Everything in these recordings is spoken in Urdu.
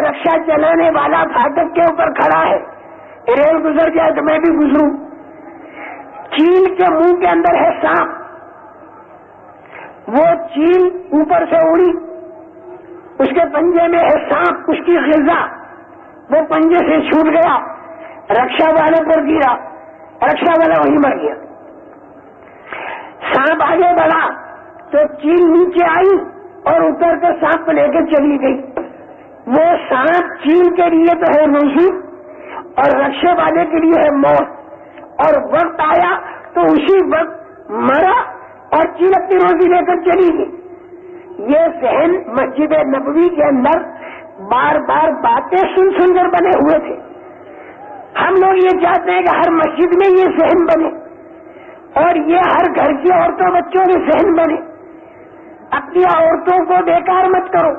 رکشا چلانے والا پھاٹک کے اوپر کھڑا ہے، ریل گزر جائے تو میں بھی گزروں. چیل کے منہ کے اندر ہے سانپ، وہ چیل اوپر سے اڑی، اس کے پنجے میں ہے سانپ، اس کی غذا وہ پنجے سے چھوٹ گیا، رکشا والے پر گرا، رکشا والا وہیں مر گیا. سانپ آگے بڑھا تو چیل نیچے آئی اور اتر کر سانپ کو لے کے چلی گئی. وہ سانپ چیل کے لیے تو ہے روزی اور رکشے والے کے لیے ہے موت، اور وقت آیا تو اسی وقت مرا اور چیل اپنی روزی لے کر چلی گئی. یہ ذہن مسجد نبوی کے اندر بار بار باتیں سن سن کر بنے ہوئے تھے. ہم لوگ یہ چاہتے ہیں کہ ہر مسجد میں یہ ذہن بنے اور یہ ہر گھر کی عورتوں بچوں میں ذہن بنے. اپنی عورتوں کو بیکار مت کرو،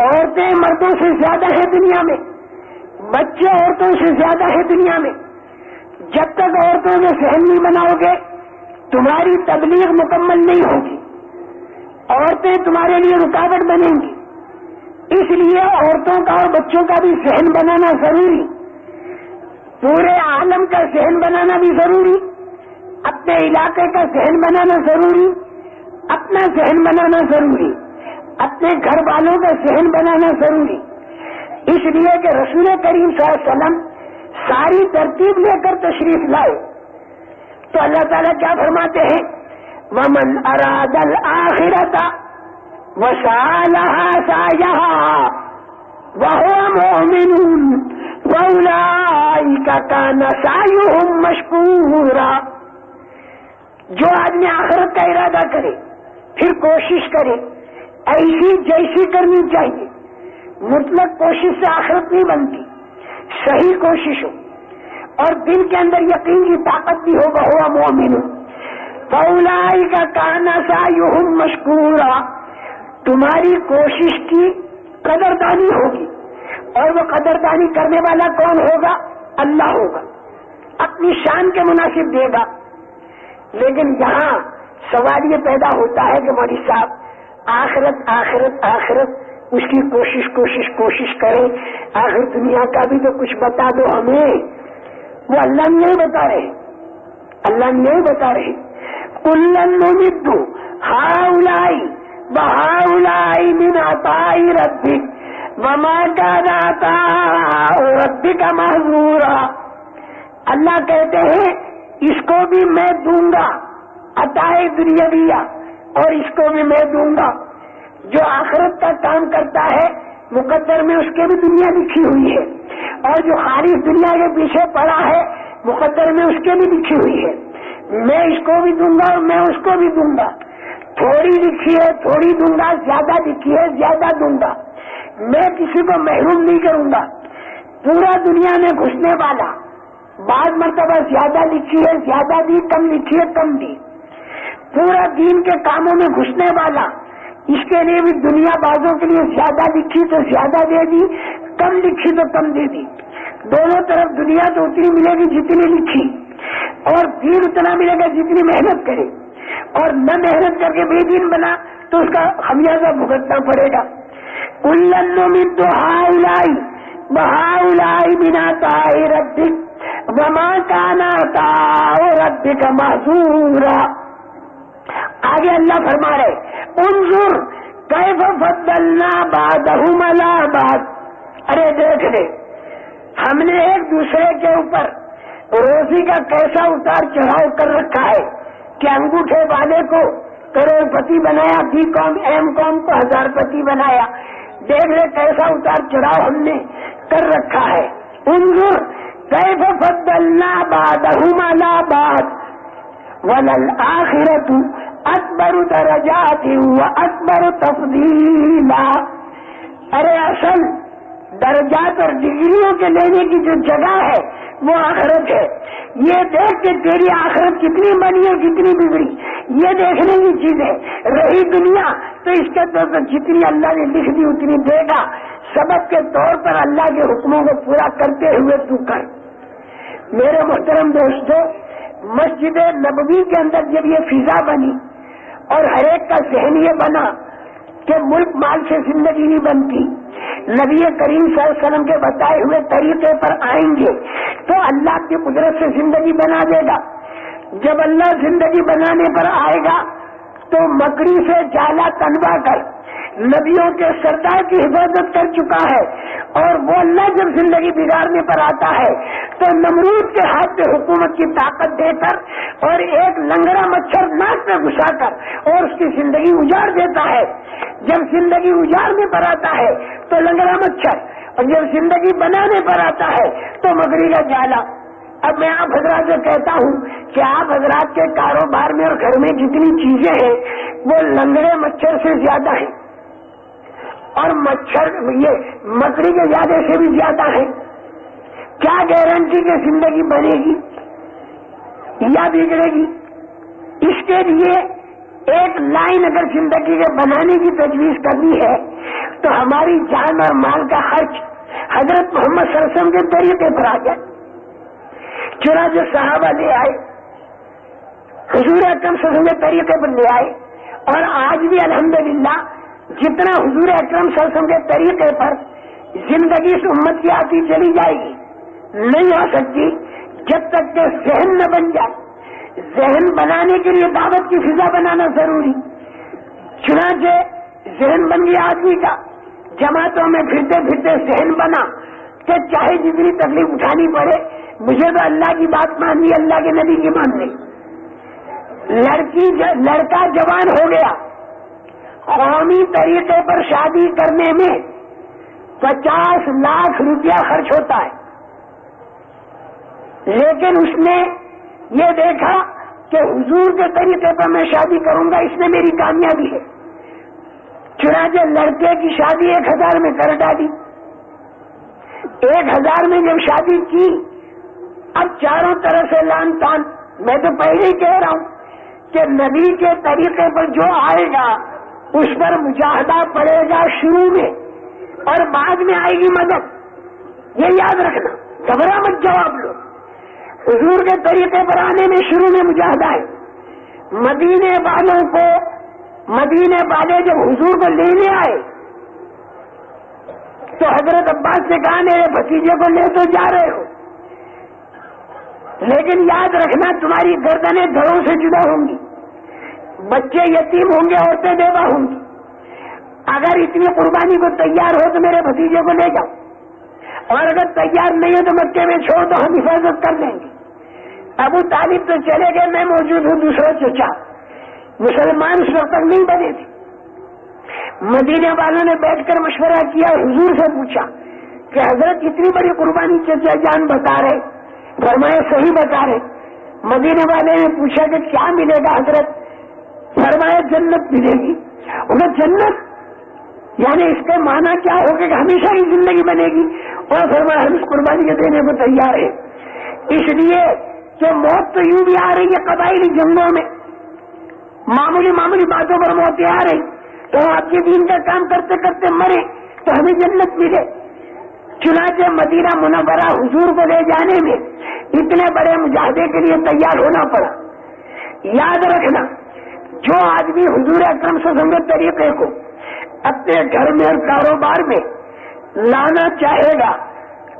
عورتیں مردوں سے زیادہ ہیں دنیا میں، بچے عورتوں سے زیادہ ہیں دنیا میں. جب تک عورتوں میں ذہن نہیں بناؤ گے تمہاری تبلیغ مکمل نہیں ہوگی، عورتیں تمہارے لیے رکاوٹ بنیں گی. اس لیے عورتوں کا اور بچوں کا بھی ذہن بنانا ضروری، پورے عالم کا ذہن بنانا بھی ضروری، اپنے علاقے کا ذہن بنانا ضروری، اپنا ذہن بنانا ضروری، اپنے گھر والوں کا ذہن بنانا ضروری. اس لیے کہ رسول کریم صلی اللہ علیہ وسلم ساری ترتیب لے کر تشریف لائے تو اللہ تعالیٰ کیا فرماتے ہیں؟ وَمَنْ أَرَادَ الْآخِرَةَ وَسَعَى لَهَا سَعْيَهَا وَهُوَ مُؤْمِنٌ وَأُولَئِكَ كَانَ سَعْيُهُمْ مَشْكُورًا. جو آدمی آخرت کا ارادہ کرے پھر کوشش کرے، ایسی جیسی کرنی چاہیے. مطلق کوشش سے آخرت نہیں بنتی، صحیح کوشش ہو اور دل کے اندر یقین کی طاقت بھی ہو. وَهُوَ مُؤْمِنٌ فَأُولَئِكَ كَانَ سَعْيُهُمْ مَشْكُورًا. تمہاری کوشش کی قدردانی ہوگی، اور وہ قدردانی کرنے والا کون ہوگا؟ اللہ ہوگا، اپنی شان کے مناسب دے گا. لیکن یہاں سوال یہ پیدا ہوتا ہے کہ مولوی صاحب آخرت آخرت آخرت اس کی کوشش کریں، آخر دنیا کا بھی تو کچھ بتا دو ہمیں. وہ اللہ نہیں بتا رہے، اللہ نہیں بتا رہے. کُلًّا نُمِدُّ ہَؤُلَاءِ وَہَؤُلَاءِ مِنْ عَطَاءِ رَبِّكَ وَمَا كَانَ عَطَاءُ رَبِّكَ مَحْظُورًا. اللہ کہتے ہیں اس کو بھی میں دوں گا عطائے دنیاویہ، اور اس کو بھی میں دوں گا. جو آخرت کا کام کرتا ہے مقدر میں اس کے بھی دنیا لکھی ہوئی ہے، اور جو خالص دنیا کے پیچھے پڑا ہے مقدر میں اس کے بھی لکھی ہوئی ہے. میں اس کو بھی دوں گا اور میں اس کو بھی دوں گا. تھوڑی لکھی ہے تھوڑی دوں گا، زیادہ لکھی ہے زیادہ دوں گا. میں کسی کو محروم نہیں کروں گا. پورا دنیا میں گھسنے والا، بعض مرتبہ زیادہ لکھی ہے زیادہ دی، کم لکھی ہے کم دی. پورا دین کے کاموں میں گھسنے والا، اس کے لیے بھی دنیا بازوں کے لیے زیادہ لکھی تو زیادہ دے دی، کم لکھی تو کم دے دی. دونوں طرف دنیا تو اتنی ملے گی جتنی لکھی، اور دین اتنا ملے گا جتنی محنت کرے. اور نہ محنت کر کے بے دین بنا تو اس کا خمیازہ بھگتنا پڑے گا. کُلًّا نُمِدُّ ہَؤُلَاءِ وَہَؤُلَاءِ مِنْ عَطَاءِ رَبِّكَ وَمَا كَانَ عَطَاءُ رَبِّكَ مَحْظُورًا. آگے اللہ فرما رہے انظر کیف فضلنا بعضهم علی بعض. ارے دیکھ لے ہم نے ایک دوسرے کے اوپر روزی کا کیسا اتار چڑھاؤ کر رکھا ہے کہ انگوٹھے والے کو کروڑ پتی بنایا، بی کام ایم کام کو 1000 پتی بنایا. دیکھ لے کیسا اتار چڑھاؤ ہم نے کر رکھا ہے. انظر کیف فضلنا بعضهم علی بعض وَلَلْآخِرَةُ أَكْبَرُ دَرَجَاتٍ وَأَكْبَرُ تَفْضِيلًا. ارے اصل درجات اور ڈگریوں کے لینے کی جو جگہ ہے وہ آخرت ہے. یہ دیکھ کہ تیری آخرت کتنی بنی ہے کتنی بگڑی، یہ دیکھنے کی چیز ہے. رہی دنیا تو اس کے طور پر جتنی اللہ نے لکھ دی اتنی دے گا. سبب کے طور پر اللہ کے حکموں کو پورا کرتے ہوئے تو کر. میرے محترم دوستو، مسجد نبوی کے اندر جب یہ فضا بنی اور ہر ایک کا ذہن یہ بنا کہ ملک مال سے زندگی نہیں بنتی، نبی کریم صلی اللہ علیہ وسلم کے بتائے ہوئے طریقے پر آئیں گے تو اللہ کی قدرت سے زندگی بنا دے گا. جب اللہ زندگی بنانے پر آئے گا تو مکڑی سے جالا تنوا کر نبیوں کے سردار کی حفاظت کر چکا ہے. اور وہ اللہ جب زندگی بگاڑنے پر آتا ہے تو نمرود کے ہاتھ میں حکومت کی طاقت دے کر اور ایک لنگڑا مچھر ناک میں گھسا کر اور اس کی زندگی اجاڑ دیتا ہے. جب زندگی اجاڑنے پر آتا ہے تو لنگڑا مچھر، اور جب زندگی بنانے پر آتا ہے تو مکڑی کا جالا. اب میں آپ حضرات سے کہتا ہوں کہ آپ حضرات کے کاروبار میں اور گھر میں جتنی چیزیں ہیں وہ لنگڑے مچھر سے زیادہ ہیں اور مچھر یہ مکڑی کے زیادہ سے بھی زیادہ ہے. کیا گارنٹی کہ زندگی بنے گی یا بگڑے گی؟ اس کے لیے ایک لائن اگر زندگی کے بنانے کی تجویز کرنی ہے تو ہماری جان اور مال کا خرچ حضرت محمد صلی اللہ علیہ وسلم کے طریقے پر آ جائے. چنانچہ صحابہ لے آئے، حضور اکرم صلی اللہ علیہ وسلم کے طریقے پر لے آئے، اور آج بھی الحمدللہ جتنا حضور اکرم صلی اللہ علیہ وسلم کے طریقے پر زندگی اس امت کی آتی چلی جائے گی، نہیں آ سکتی جب تک کہ ذہن نہ بن جائے. ذہن بنانے کے لیے دعوت کی فضا بنانا ضروری. چنانچہ ذہن بن گیا آدمی کا، جماعتوں میں پھرتے پھرتے ذہن بنا کہ چاہے جتنی تکلیف اٹھانی پڑے مجھے تو اللہ کی بات ماننی، اللہ کے نبی کی ماننی. لڑکا جوان ہو گیا، قومی طریقے پر شادی کرنے میں 50 لاکھ روپیہ خرچ ہوتا ہے، لیکن اس نے یہ دیکھا کہ حضور کے طریقے پر میں شادی کروں گا، اس میں میری کامیابی ہے. چنانچہ لڑکے کی شادی 1000 میں کر ڈالی. 1000 میں جب شادی کی، اب چاروں طرف سے لان تان. میں تو پہلے ہی کہہ رہا ہوں کہ نبی کے طریقے پر جو آئے گا اس پر مجاہدہ پڑے گا شروع میں، اور بعد میں آئے گی مدد. یہ یاد رکھنا، گھبرا مت جواب لو. حضور کے طریقے پر آنے میں شروع میں مجاہدہ ہے. مدینے والے جب حضور کو لینے آئے تو حضرت عباس سے کہا میرے بھتیجے کو لے تو جا رہے ہو، لیکن یاد رکھنا تمہاری گردنیں گھروں سے جدا ہوں گی، بچے یتیم ہوں گے، عورتیں بیوہ ہوں گی. اگر اتنی قربانی کو تیار ہو تو میرے بھتیجے کو لے جاؤ، اور اگر تیار نہیں ہو تو مکے میں چھوڑ دو، ہم حفاظت کر دیں گے. ابو طالب تو چلے گئے، میں موجود ہوں. دوسرا چچا مسلمان اس وقت تک نہیں بنے تھے. مدینے والوں نے بیٹھ کر مشورہ کیا، حضور سے پوچھا کہ حضرت اتنی بڑی قربانی چچا جان بتا رہے، فرمایا صحیح بتا رہے. مدینے والے نے پوچھا کہ کیا ملے گا حضرت؟ فرمایا جنت ملے گی. انہیں جنت یعنی اس کا معنی کیا ہوگا کہ ہمیشہ ہی زندگی بنے گی؟ اور فرمایا ہم اس قربانی کے دینے کو تیار ہیں. اس لیے کہ موت تو یوں بھی آ رہی ہے، قبائلی جنگوں میں معمولی باتوں پر موتیں آ رہی، تو آپ کے دین کا کام کرتے کرتے مرے تو ہمیں جنت ملے. چنانچہ مدینہ منورہ حضور کو لے جانے میں اتنے بڑے مجاہدے کے لیے تیار ہونا پڑا. یاد رکھنا، جو آدمی حضور اکرم صلی اللہ علیہ وسلم کے طریقے کو اپنے گھر میں اور کاروبار میں لانا چاہے گا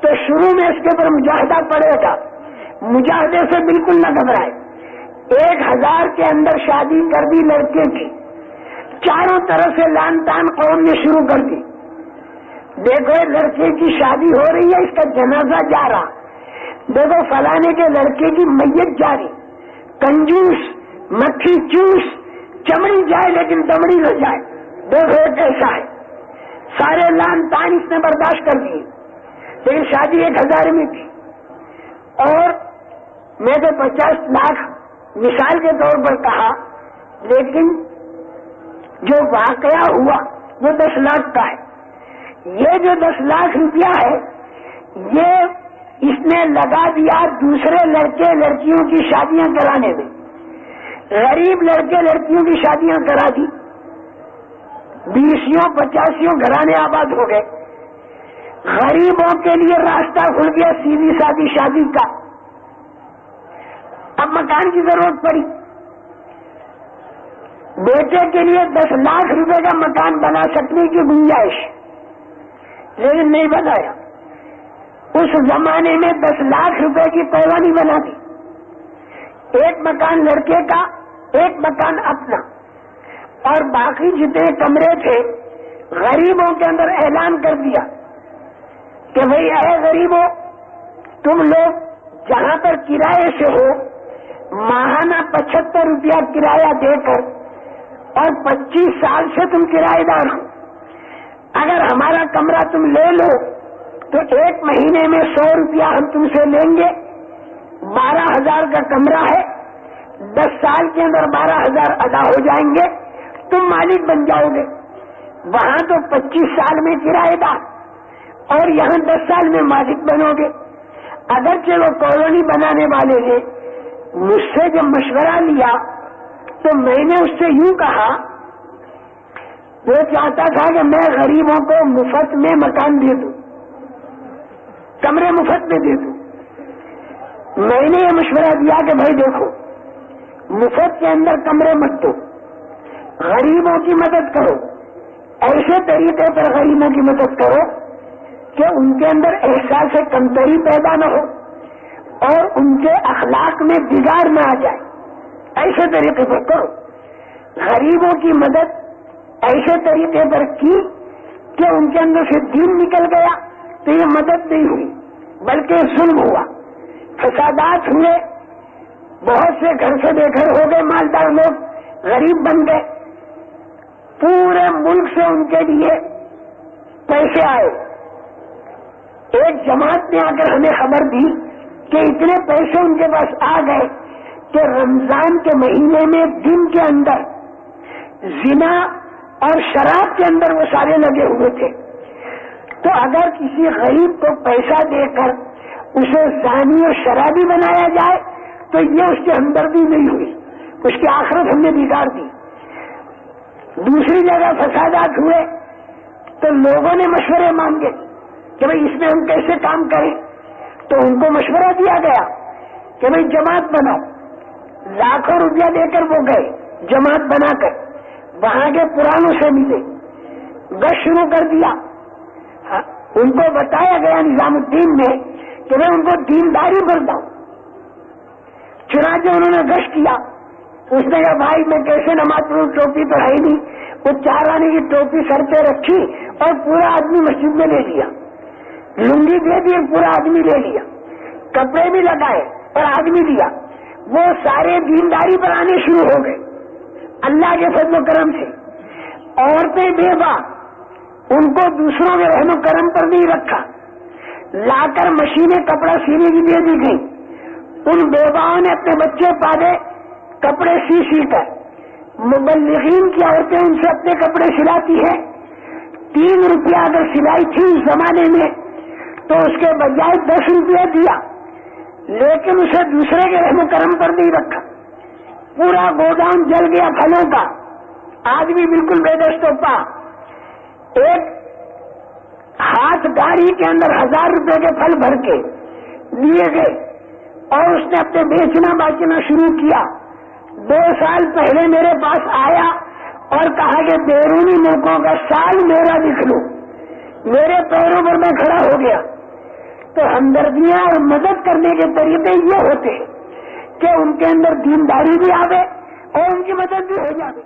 تو شروع میں اس کے اوپر مجاہدہ پڑے گا. مجاہدے سے بالکل نہ گھبرائے. 1000 کے اندر شادی کر دی لڑکے کی، چاروں طرف سے لان تان قوم نے شروع کر دی. دیکھو لڑکے کی شادی ہو رہی ہے، اس کا جنازہ جا رہا. دیکھو فلانے کے لڑکے کی میت جاری. کنجوس، مکھی چوس، چمڑی جائے لیکن دمڑی نہ جائے. دیکھو کیسا ہے. سارے لان تان اس نے برداشت کر دیے، لیکن شادی 1000 میں تھی. اور میں تو 50 لاکھ مثال کے طور پر کہا، لیکن جو واقعہ ہوا وہ 10 لاکھ کا ہے. یہ جو 10 لاکھ روپیہ ہے یہ اس نے لگا دیا دوسرے لڑکے لڑکیوں کی شادیاں کرانے میں. غریب لڑکے لڑکیوں کی شادیاں کرا دی، 20 50 گھرانے آباد ہو گئے. غریبوں کے لیے راستہ کھل گیا سیدھی سادی شادی کا. اب مکان کی ضرورت پڑی، بیٹے کے لیے 10 لاکھ روپے کا مکان بنا سکنے کی گنجائش. لیکن نہیں بنایا. اس زمانے میں 10 لاکھ روپے کی پیوانی بنا دی. ایک مکان لڑکے کا، ایک مکان اپنا، اور باقی جتنے کمرے تھے غریبوں کے اندر اعلان کر دیا کہ بھئی اے غریبوں، تم لوگ جہاں پر کرائے سے ہو ماہانہ 75 روپیہ کرایہ دے کر اور 25 سال سے تم کرایہ دار ہو. اگر ہمارا کمرہ تم لے لو تو 1 مہینے میں 100 روپیہ ہم تم سے لیں گے. 12,000 کا کمرہ ہے، 10 سال کے اندر 12,000 ادا ہو جائیں گے، تم مالک بن جاؤ گے. وہاں تو 25 سال میں کرایہ دار اور یہاں 10 سال میں مالک بنو گے. اگرچہ وہ کالونی بنانے والے نے مجھ سے جب مشورہ لیا تو میں نے اس سے یوں کہا، وہ چاہتا تھا کہ میں غریبوں کو مفت میں مکان دے دوں، کمرے مفت میں دے دوں. میں نے یہ مشورہ دیا کہ بھائی دیکھو، مفت کے اندر کمرے مت دو، غریبوں کی مدد کرو. ایسے طریقے پر غریبوں کی مدد کرو کہ ان کے اندر احساس کمتری پیدا نہ ہو اور ان کے اخلاق میں بگاڑ نہ آ جائے. ایسے طریقے پر کرو. غریبوں کی مدد ایسے طریقے پر کی کہ ان کے اندر سے دین نکل گیا تو یہ مدد نہیں ہوئی بلکہ ظلم ہوا، فسادات ہوئے. بہت سے گھر سے بے گھر ہو گئے، مالدار لوگ غریب بن گئے. پورے ملک سے ان کے لیے پیسے آئے. ایک جماعت نے آ کر ہمیں خبر دی کہ اتنے پیسے ان کے پاس آ گئے کہ رمضان کے مہینے میں دن کے اندر زنا اور شراب کے اندر وہ سارے لگے ہوئے تھے. تو اگر کسی غریب کو پیسہ دے کر اسے زانی اور شرابی بنایا جائے تو یہ اس کی ہمدردی نہیں ہوئی، اس کی آخرت ہم نے بگاڑ دی. دوسری جگہ فسادات ہوئے تو لوگوں نے مشورے مانگے کہ بھئی اس میں ہم کیسے کام کریں. تو ان کو مشورہ دیا گیا کہ بھئی جماعت بناؤ. لاکھوں روپیہ دے کر وہ گئے جماعت بنا کر، وہاں کے پرانوں سے ملے، گشت شروع کر دیا. ان کو بتایا گیا نظام الدین میں کہ میں ان کو دینداری بتاؤں. چنانچہ انہوں نے گشت کیا. اس نے کہا بھائی میں کیسے نماز پڑھوں، ٹوپی تو ہے نہیں. وہ 4 آنے کی ٹوپی سر پہ رکھی اور پورا آدمی مسجد میں لے لیا. لنگی دے دی، پورا آدمی لے لیا. کپڑے بھی لگائے اور آدمی لیا. وہ سارے دینداری پر آنے شروع ہو گئے اللہ کے فضل و کرم سے. عورتیں بیوہ، ان کو دوسروں کے رحم و کرم پر نہیں رکھا، لا کر مشینیں کپڑا سینے کی دے دی گئی. ان بیواؤں نے اپنے بچے پالے کپڑے سی کر. مبلغین کی عورتیں ان سے اپنے کپڑے سلاتی ہیں. 3 روپیہ اگر سلائی تھی اس زمانے میں تو اس کے بجائے 10 روپیہ دیا، لیکن اسے دوسرے کے رحم و کرم پر نہیں رکھا. پورا گودام جل گیا پھلوں کا. آدمی بالکل بے دست و پا. ایک ہاتھ گاڑی کے اندر 1000 روپے کے پھل بھر کے لیے گئے اور اس نے اپنے بیچنا باچنا شروع کیا. 2 سال پہلے میرے پاس آیا اور کہا کہ بیرونی ملکوں کا سال میرا لکھ لو. میرے پیروں پر میں کھڑا ہو گیا. تو ہمدردیاں اور مدد کرنے کے طریقے یہ ہوتے ہیں کہ ان کے اندر دینداری بھی آوے اور ان کی مدد بھی ہو جائے.